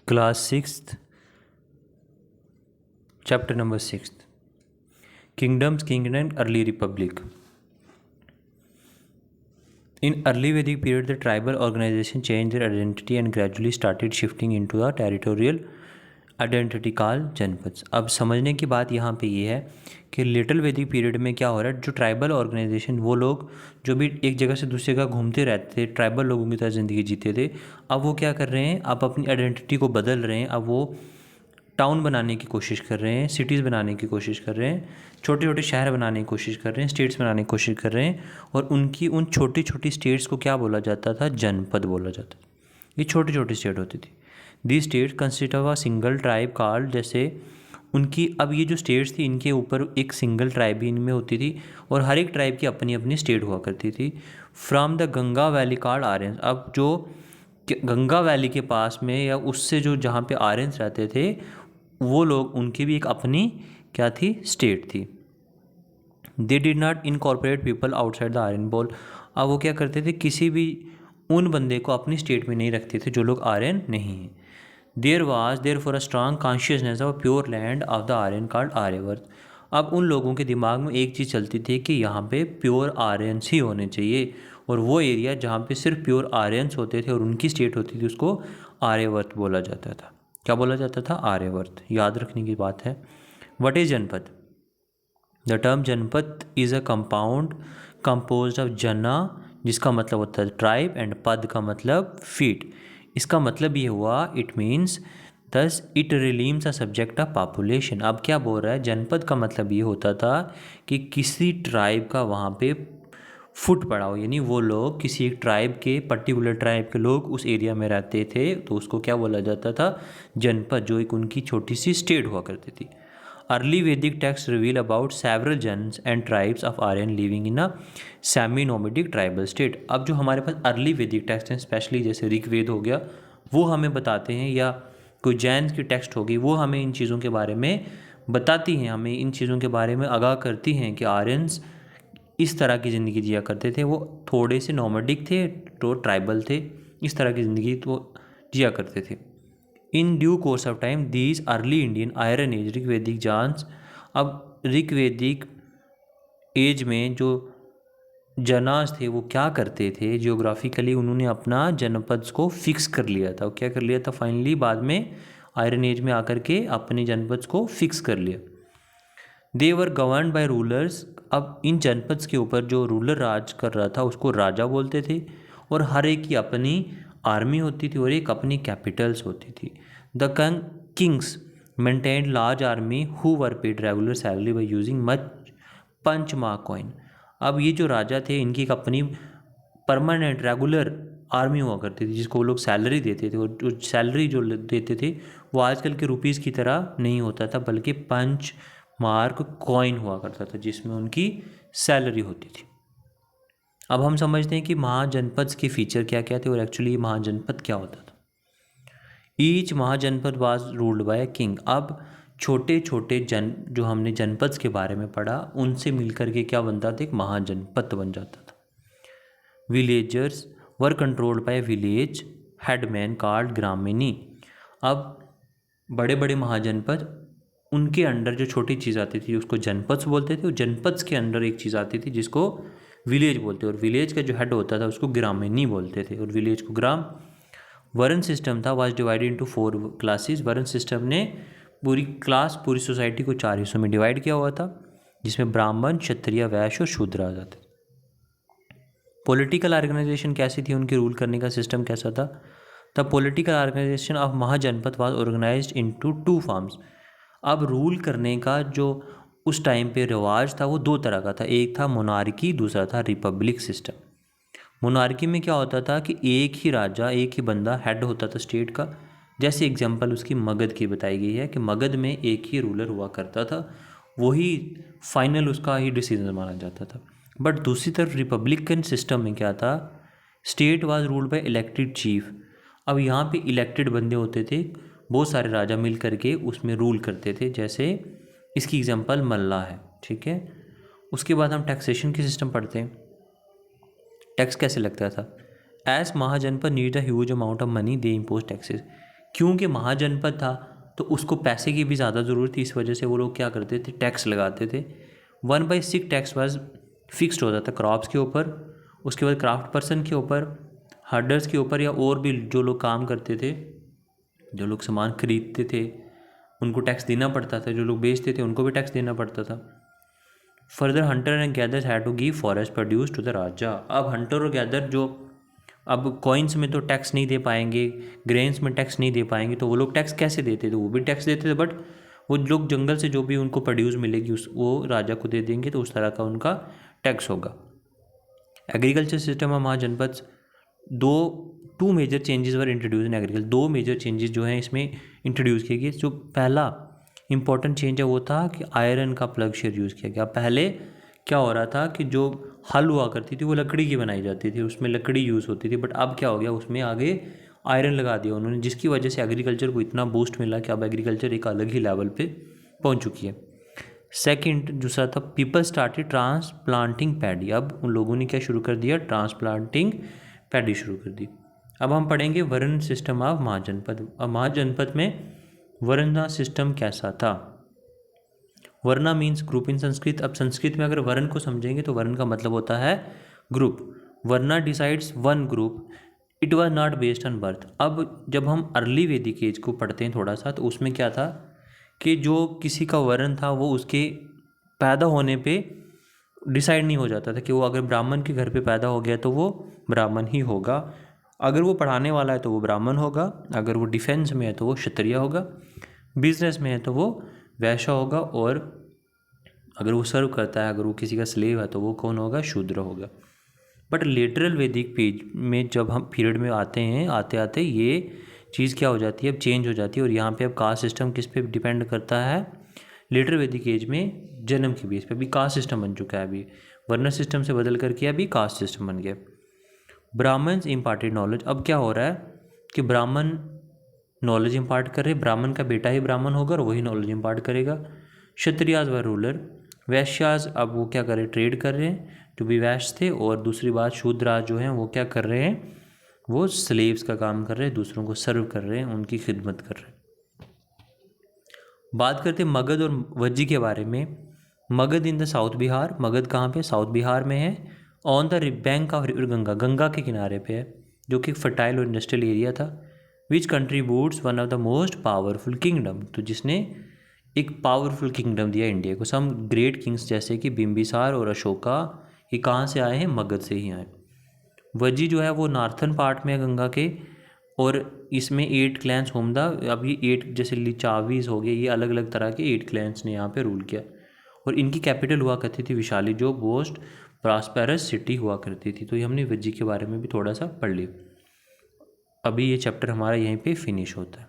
Class 6th, chapter number 6th. Kingdoms, King and Early Republic. In early Vedic period, the tribal organization changed their identity and gradually started shifting into a territorial identity call जनपद। अब समझने की बात यहाँ पे ये है कि लिटिल वैदिक पीरियड में क्या हो रहा है, जो ट्राइबल ऑर्गेनाइजेशन, वो लोग जो भी एक जगह से दूसरी जगह घूमते रहते थे, ट्राइबल लोगों की तरह ज़िंदगी जीते थे, अब वो क्या कर रहे हैं, अब अपनी आइडेंटिटी को बदल रहे हैं। अब वो टाउन बनाने की कोशिश कर रहे हैं, सिटीज़ बनाने की कोशिश कर रहे हैं, छोटे छोटे शहर बनाने की कोशिश कर रहे हैं, स्टेट्स बनाने की कोशिश कर रहे हैं। और उनकी उन छोटी छोटी स्टेट्स को क्या बोला जाता था, जनपद बोला जाता था। ये छोटी छोटी स्टेट होती थी। दी state consist of a single tribe called, जैसे उनकी अब ये जो स्टेट्स थी, इनके ऊपर एक सिंगल ट्राइब भी इनमें होती थी और हर एक ट्राइब की अपनी अपनी स्टेट हुआ करती थी। From the Ganga valley called Aryans. अब जो गंगा वैली के पास में या उससे जो जहाँ पे आर्यंस रहते थे, वो लोग, उनकी भी एक अपनी क्या थी, स्टेट थी। They did not incorporate people outside the Aryan ball. अब वो क्या करते थे, किसी भी उन बंदे को अपनी स्टेट में नहीं रखते थे जो लोग आर्यन नहीं हैं। There was therefore a strong consciousness of pure land of the Aryan called Aryavarta. अब उन लोगों के दिमाग में एक चीज़ चलती थी कि यहाँ पे प्योर आर्यंस ही होने चाहिए, और वो एरिया जहाँ पे सिर्फ प्योर आर्यंस होते थे और उनकी स्टेट होती थी, उसको आर्यवर्त बोला जाता था। क्या बोला जाता था, आर्यवर्त। याद रखने की बात है। व्हाट इज जनपद? द टर्म जनपद is a compound composed of जना, जिसका मतलब होता है ट्राइब, एंड पद का मतलब फीट। इसका मतलब ये हुआ, it means thus it realms a subject of population. अब क्या बोल रहा है, जनपद का मतलब ये होता था कि किसी ट्राइब का वहाँ पे फुट पड़ा हो, यानी वो लोग किसी एक ट्राइब के, पर्टिकुलर ट्राइब के लोग उस एरिया में रहते थे, तो उसको क्या बोला जाता था, जनपद, जो एक उनकी छोटी सी स्टेट हुआ करती थी। Early Vedic text reveal about several janas and tribes of Aryan living in a semi nomadic tribal state. अब जो हमारे पास अर्ली वैदिक टेक्स्ट हैं, स्पेशली जैसे ऋग्वेद हो गया, वो हमें बताते हैं, या कोई जैन की टेक्स्ट होगी, वो हमें इन चीज़ों के बारे में बताती हैं, हमें इन चीज़ों के बारे में आगाह करती हैं कि आर्यंस इस तरह की ज़िंदगी जिया करते थे। वो थोड़े से नोमैडिक थे, तो ट्राइबल थे, इस तरह की ज़िंदगी तो जिया करते थे। In due course of time these early Indian iron age Rigvedic janas. अब ऋग्वेदिक एज में जो जनास थे, वो क्या करते थे, जियोग्राफिकली उन्होंने अपना जनपद को फिक्स कर लिया था। वो क्या कर लिया था, फाइनली बाद में आयरन एज में आकर के अपने जनपद को फिक्स कर लिया। दे वर गवर्न बाय रूलर्स। अब इन जनपद के ऊपर जो रूलर राज कर रहा था, उसको राजा बोलते थे, और हर एक की अपनी आर्मी होती थी और एक अपनी कैपिटल्स होती थी। The kings maintain large army who were paid regular salary by using much punch mark coin. अब ये जो राजा थे, इनकी एक अपनी परमानेंट रेगुलर आर्मी हुआ करती थी, जिसको वो लोग सैलरी देते थे, और जो सैलरी जो देते थे, वो आजकल के रुपीज़ की तरह नहीं होता था, बल्कि पंच मार्क कॉइन हुआ करता था, जिसमें उनकी सैलरी होती थी। अब हम समझते हैं कि महाजनपद के फीचर क्या क्या थे, और एक्चुअली महाजनपद क्या होता था। Each mahajanapada was ruled by king. अब छोटे छोटे जो हमने जनपद के बारे में पढ़ा, उनसे मिलकर के क्या बनता था, एक महाजनपद बन जाता था। Villagers were controlled by village headman called gramini. अब बड़े बड़े महाजनपद, उनके अंडर जो छोटी चीज़ आती थी उसको जनपद बोलते थे, और जनपद के अंडर एक चीज़ आती थी जिसको विलेज बोलते, और विलेज का जो हेड होता था उसको ग्रामीणी बोलते थे, और विलेज को ग्राम। वर्ण सिस्टम था, वाज डिवाइडेड इनटू 4 क्लासेस। वर्ण सिस्टम ने पूरी क्लास, पूरी सोसाइटी को 4 हिस्सों में डिवाइड किया हुआ था, जिसमें ब्राह्मण, क्षत्रिय, वैश्य और शूद्र आ जाते। पॉलिटिकल ऑर्गेनाइजेशन कैसी थी, उनके रूल करने का सिस्टम कैसा था। The political organisation of mahajanapada was organised into 2 forms. अब रूल करने का जो उस टाइम पे रिवाज था, वो 2 तरह का था। एक था मोनार्की, दूसरा था रिपब्लिक सिस्टम। मोनार्की में क्या होता था कि एक ही राजा, एक ही बंदा हेड होता था स्टेट का। जैसे एग्जांपल उसकी मगध की बताई गई है कि मगध में एक ही रूलर हुआ करता था, वही फाइनल उसका ही डिसीजन माना जाता था। बट दूसरी तरफ रिपब्लिकन सिस्टम में क्या था, state was ruled bye elected chief. अब यहाँ पे इलेक्टेड बंदे होते थे, बहुत सारे राजा मिल करके उसमें रूल करते थे। जैसे इसकी एग्जांपल मल्ला है, ठीक है। उसके बाद हम टैक्सेशन की सिस्टम पढ़ते हैं। टैक्स कैसे लगता था। As mahajanapada need a huge amount of money, they impose taxes. क्योंकि महाजनपद था तो उसको पैसे की भी ज़्यादा ज़रूरत थी, इस वजह से वो लोग क्या करते थे, टैक्स लगाते थे। 1/6 टैक्स वाज फिक्स्ड होता था क्रॉप्स के ऊपर, उसके बाद क्राफ्ट पर्सन के ऊपर, हर्डर्स के ऊपर, या और भी जो लोग काम करते थे, जो लोग सामान खरीदते थे उनको टैक्स देना पड़ता था, जो लोग बेचते थे उनको भी टैक्स देना पड़ता था। Further hunter and gathers had to give forest produce to the raja. अब हंटर और गैदर जो अब कॉइन्स में तो टैक्स नहीं दे पाएंगे, ग्रेन्स में टैक्स नहीं दे पाएंगे, तो वो लोग टैक्स कैसे देते थे, वो भी टैक्स देते थे, बट वो लोग जंगल से जो भी उनको प्रोड्यूस मिलेगी उस वो राजा को दे देंगे, तो उस तरह का उनका टैक्स होगा। Agriculture system of mahajanapada, two major changes were introduce in agriculture. दो मेजर चेंजेस जो हैं इसमें इंट्रोड्यूस किए गए। जो पहला इंपॉर्टेंट चेंज है वो था कि आयरन का प्लग शेयर यूज़ किया गया। पहले क्या हो रहा था कि जो हल हुआ करती थी वो लकड़ी की बनाई जाती थी, उसमें लकड़ी यूज़ होती थी, बट अब क्या हो गया, उसमें आगे आयरन लगा दिया उन्होंने, जिसकी वजह से एग्रीकल्चर को इतना बूस्ट मिला कि अब एग्रीकल्चर एक अलग ही लेवल पे पहुंच चुकी है। सेकंड दूसरा था पीपल स्टार्टेड ट्रांसप्लांटिंग पैडी। अब उन लोगों ने क्या शुरू कर दिया, ट्रांसप्लांटिंग पैडी शुरू कर दी। अब हम पढ़ेंगे वर्ण सिस्टम ऑफ महाजनपद। अब महाजनपद में वर्ण सिस्टम कैसा था। वर्ना मीन्स ग्रुप इन संस्कृत। अब संस्कृत में अगर वर्ण को समझेंगे तो वर्ण का मतलब होता है group. Varna decides one group, it was not based on birth. अब जब हम अर्ली वैदिक एज को पढ़ते हैं थोड़ा सा, तो उसमें क्या था कि जो किसी का वर्ण था वो उसके पैदा होने पे डिसाइड नहीं हो जाता था कि वो अगर ब्राह्मण के घर पे पैदा हो गया तो वो ब्राह्मण ही होगा, अगर वो पढ़ाने वाला है तो वो ब्राह्मण होगा, अगर वो डिफेंस में है तो वो क्षत्रिय होगा, बिजनेस में है तो वो वैश्य होगा, और अगर वो सर्व करता है, अगर वो किसी का स्लेव है तो वो कौन होगा, शूद्र होगा। बट लिटरल वैदिक पेज में जब हम पीरियड में आते हैं, आते आते ये चीज़ क्या हो जाती है, अब चेंज हो जाती है, और यहाँ पे अब कास्ट सिस्टम किस पे डिपेंड करता है, लेटर वैदिक एज में जन्म के बेस पे अभी कास्ट सिस्टम बन चुका है। अभी वर्ण सिस्टम से बदल करके अभी कास्ट सिस्टम बन गया। Brahmans imparted knowledge. अब क्या हो रहा है कि ब्राह्मण नॉलेज इम्पार्ट कर रहे, ब्राह्मण का बेटा ही ब्राह्मण होगा और वही नॉलेज इम्पार्ट करेगा। क्षत्रियाज व रूलर। वैश्याज अब वो क्या कर रहे हैं, ट्रेड कर रहे हैं, जो भी वैश्य थे, और दूसरी बात शूद्राज जो हैं वो क्या कर रहे हैं, वो स्लेव्स का काम कर रहे हैं, दूसरों को सर्व कर रहे हैं, उनकी खिदमत कर रहे हैं। बात करते हैं मगध और वज्जी के बारे में। Magadh in the south Bihar. Magadh कहाँ पे, साउथ बिहार में है। On the bank of river Ganga, Ganga के किनारे पे है, जो कि फर्टाइल और इंडस्ट्रियल एरिया था। Which contributes one of the most powerful kingdom, तो जिसने एक पावरफुल किंगडम दिया इंडिया को। सम ग्रेट किंग्स जैसे कि बिम्बिसार और अशोका, ये कहाँ से आए हैं, मगध से ही आए। वज्जी जो है वो नॉर्थन पार्ट में है गंगा के, और इसमें 8 क्लैंस होमदा, अभी 8 जैसे लिचावीज हो गए, ये अलग अलग तरह के 8 क्लैंस ने यहाँ पे रूल किया, और इनकी कैपिटल हुआ करती थी विशाली, जो मोस्ट प्रॉस्पेरस सिटी हुआ करती थी। तो ये हमने वज्जी के बारे में भी थोड़ा सा पढ़ लिया। अभी ये चैप्टर हमारा यहीं पे फिनिश होता है।